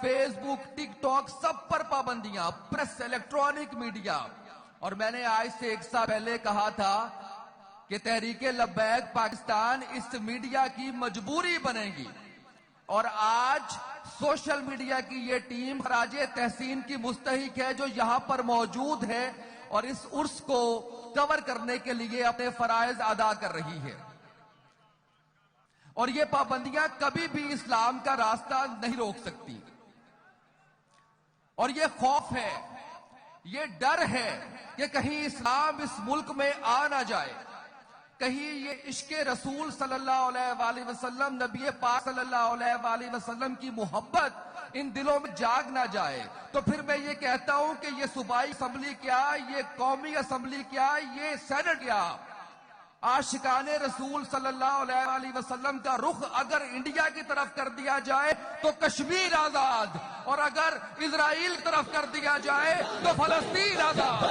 Face بک، ٹک talk, سب پر پابندیاں، press, electronic media. اور میں نے آج سے 1 سال پہلے کہا تھا کہ تحریک لبیک پاکستان اس میڈیا کی مجبوری بنے گی. اور آج سوشل میڈیا کی یہ ٹیم خراج تحسین کی مستحق ہے جو یہاں پر موجود ہے اور اس عرس کو کور کرنے کے لیے اپنے فرائض ادا کر رہی ہے. اور یہ پابندیاں کبھی بھی اسلام کا راستہ نہیں روک سکتی. اور یہ خوف ہے، یہ ڈر ہے کہ کہیں اسلام اس ملک میں آ نہ جائے، کہیں یہ عشق رسول صلی اللہ علیہ وآلہ وسلم، نبی پاک صلی اللہ علیہ وآلہ وسلم کی محبت ان دلوں میں جاگ نہ جائے. تو پھر میں یہ کہتا ہوں کہ یہ صوبائی اسمبلی کیا، یہ قومی اسمبلی کیا، یہ سینٹ کیا، عاشقان رسول صلی اللہ علیہ وآلہ وسلم کا رخ اگر انڈیا کی طرف کر دیا جائے تو کشمیر آزاد، اور اگر اسرائیل کی طرف کر دیا جائے تو فلسطین آزاد.